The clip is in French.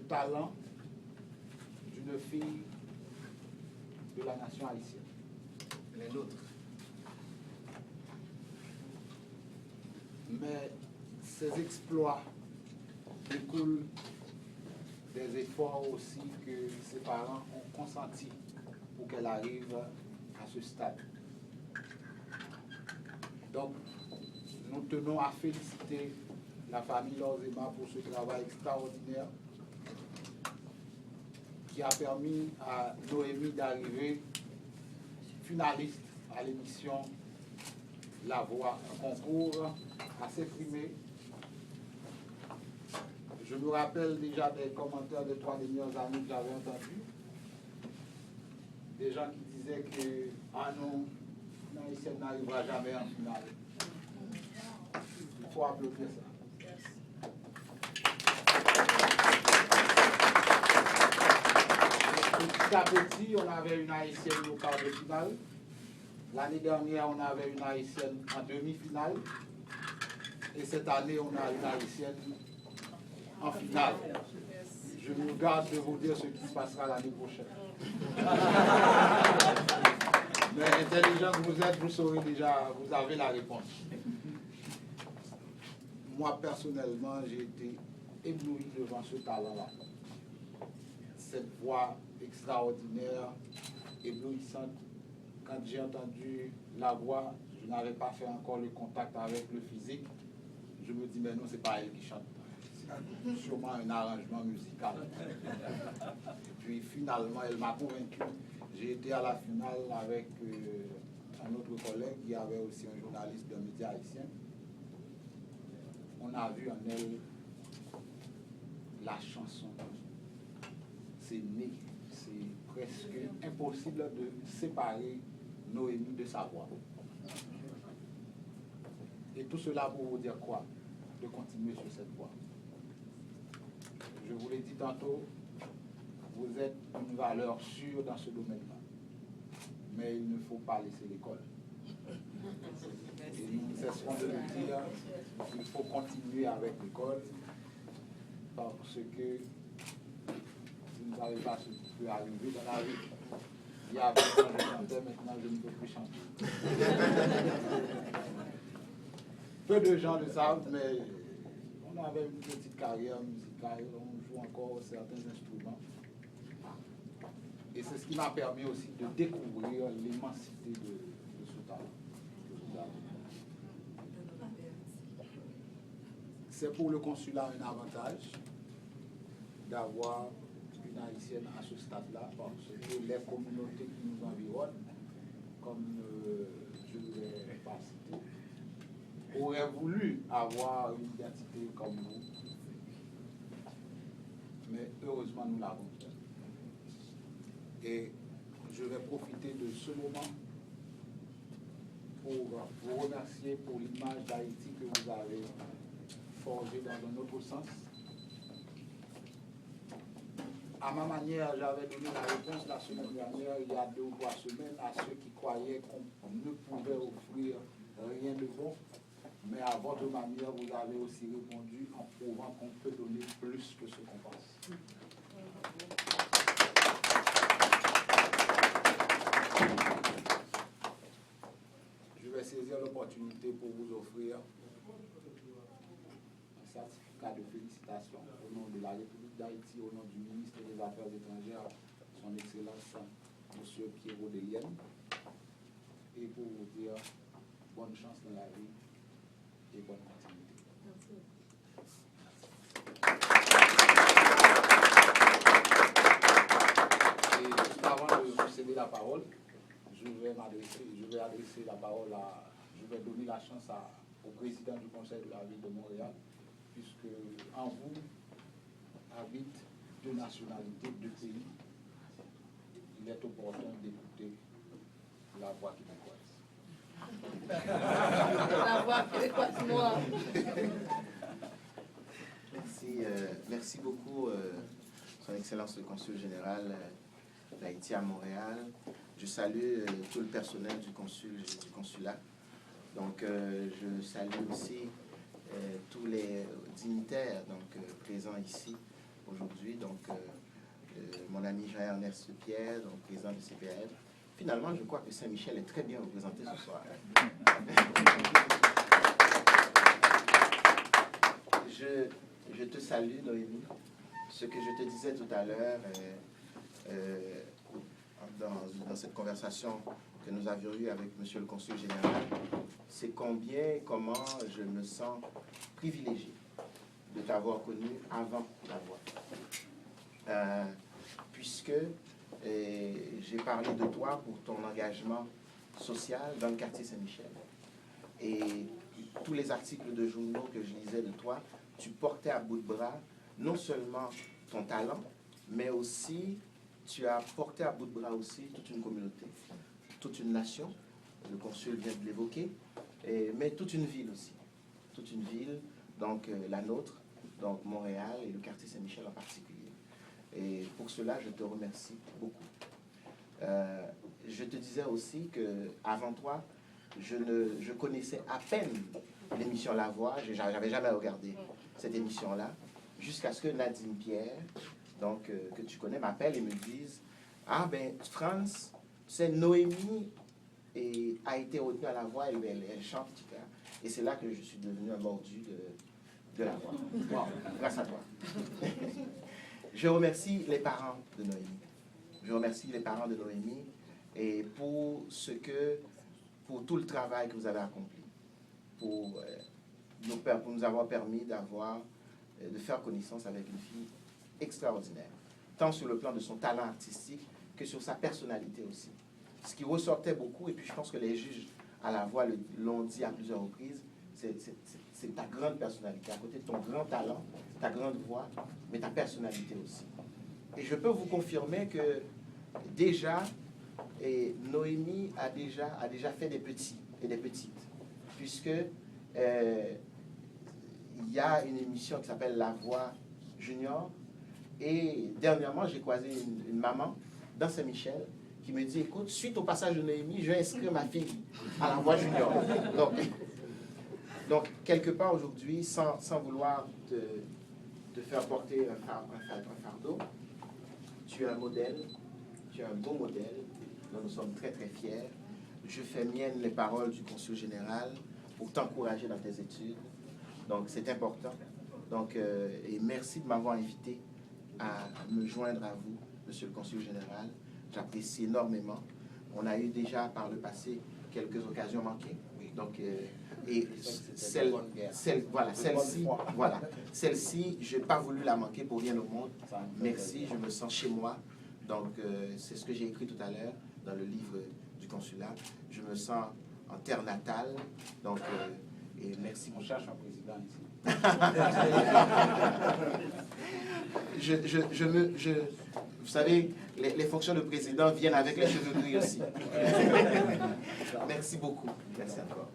talent d'une fille de la nation haïtienne. Les nôtres. Mais ces exploits découlent des efforts aussi que ses parents ont consentis pour qu'elle arrive à ce stade. Donc, nous tenons à féliciter la famille Lozema pour ce travail extraordinaire qui a permis à Noémie d'arriver finaliste à l'émission La Voix, un concours assez primé. Je me rappelle déjà des commentaires des 3 dernières années que j'avais entendus. Des gens qui disaient que ah non, une haïtienne n'arrivera jamais en finale. Il faut applaudir ça. Petit à petit, on avait une haïtienne au quart de finale. L'année dernière, on avait une haïtienne en demi-finale. Et cette année, on a une haïtienne en finale. Je me garde de vous dire ce qui se passera l'année prochaine. Mais intelligent que vous êtes, vous saurez déjà, vous avez la réponse. Moi, personnellement, j'ai été ébloui devant ce talent-là. Cette voix extraordinaire, éblouissante. Quand j'ai entendu la voix, je n'avais pas fait encore le contact avec le physique. Je me dis, mais non, c'est pas elle qui chante. C'est sûrement un arrangement musical. Et puis finalement, elle m'a convaincu. J'ai été à la finale avec un autre collègue qui avait aussi un journaliste d'un média haïtien. On a vu en elle la chanson. C'est né. C'est presque impossible de séparer Noémie de sa voix. Et tout cela pour vous dire quoi? De continuer sur cette voie. Je vous l'ai dit tantôt, vous êtes une valeur sûre dans ce domaine-là. Mais il ne faut pas laisser l'école. Et nous ne cesserons de le dire, il faut continuer avec l'école parce que vous ne savez pas ce qui peut arriver dans la vie. Il y a 20 ans, je chantais, maintenant je ne peux plus chanter. Peu de gens le savent, mais on avait une petite carrière musicale, on joue encore certains instruments. Et c'est ce qui m'a permis aussi de découvrir l'immensité de ce talent que vous avez. C'est pour le consulat un avantage d'avoir une haïtienne à ce stade-là, parce que les communautés qui nous environnent, comme je ne l'ai pas cité, auraient voulu avoir une identité comme vous. Mais heureusement, nous l'avons fait. Et je vais profiter de ce moment pour vous remercier pour l'image d'Haïti que vous avez forgée dans un autre sens. À ma manière, j'avais donné la réponse la semaine dernière, il y a 2 ou 3 semaines, à ceux qui croyaient qu'on ne pouvait offrir rien de bon. Mais à votre manière, vous avez aussi répondu en prouvant qu'on peut donner plus que ce qu'on pense. Je vais saisir l'opportunité pour vous offrir un certificat de félicitations au nom de la République d'Haïti, au nom du ministre des Affaires étrangères, son Excellence, M. Pierrot Delienne, et pour vous dire bonne chance dans la vie et bonne continuité. Et juste avant de vous céder la parole, je vais adresser la parole je vais donner la chance au président du Conseil de la ville de Montréal, puisque en vous habitent 2 nationalités, 2 pays. Il est opportun d'écouter la voix québécoise. La voix québécoise, moi. Merci beaucoup, Son Excellence le Consul général d'Haïti à Montréal. Je salue tout le personnel du consulat. Donc, je salue aussi tous les dignitaires présents ici aujourd'hui. Donc, mon ami Jean-Ernest Pierre, donc président du CPAF. Finalement, je crois que Saint-Michel est très bien représenté ce soir. Je te salue, Noémie. Ce que je te disais tout à l'heure, dans cette conversation que nous avions eue avec Monsieur le Consul général, c'est comment je me sens privilégié de t'avoir connu avant la voix. Puisque j'ai parlé de toi pour ton engagement social dans le quartier Saint-Michel. Et tous les articles de journaux que je lisais de toi, tu portais à bout de bras non seulement ton talent, mais aussi tu as porté à bout de bras aussi toute une communauté, toute une nation, le consul vient de l'évoquer, mais toute une ville aussi. Toute une ville, donc la nôtre, donc Montréal et le quartier Saint-Michel en particulier. Et pour cela, je te remercie beaucoup. Je te disais aussi qu'avant toi, je connaissais à peine l'émission La Voix, je n'avais jamais regardé cette émission-là, jusqu'à ce que Nadine Pierre, donc, que tu connais, m'appelle et me dise « Ah ben, Franz, c'est Noémie a été retenue à La Voix, elle chante, etc. » Et c'est là que je suis devenu un mordu de La Voix. Bon, grâce à toi. Je remercie les parents de Noémie. Je remercie les parents de Noémie et pour tout le travail que vous avez accompli, pour nous avoir permis de faire connaissance avec une fille extraordinaire, tant sur le plan de son talent artistique que sur sa personnalité aussi. Ce qui ressortait beaucoup, et puis je pense que les juges à La Voix l'ont dit à plusieurs reprises, c'est ta grande personnalité, à côté de ton grand talent, ta grande voix, mais ta personnalité aussi. Et je peux vous confirmer que déjà, Noémie a déjà fait des petits et des petites, puisque il y a une émission qui s'appelle La Voix Junior, et dernièrement, j'ai croisé une maman dans Saint-Michel qui me dit, écoute, suite au passage de Noémie, je vais inscrire ma fille à La Voix Junior. Donc, quelque part aujourd'hui, sans vouloir te faire porter un fardeau, tu es un modèle, tu es un beau modèle, dont nous sommes très très fiers. Je fais mienne les paroles du consul général pour t'encourager dans tes études. Donc, c'est important. Donc, et merci de m'avoir invité à me joindre à vous, Monsieur le Consul général. J'apprécie énormément. On a eu déjà par le passé quelques occasions manquées. Donc, et celle-ci, je n'ai pas voulu la manquer pour rien au monde. Merci, je me sens chez moi. Donc, c'est ce que j'ai écrit tout à l'heure dans le livre du consulat. Je me sens en terre natale. Donc, et merci. On cherche un président ici. Vous savez, les fonctions de président viennent avec les cheveux gris aussi. Merci beaucoup. Merci encore.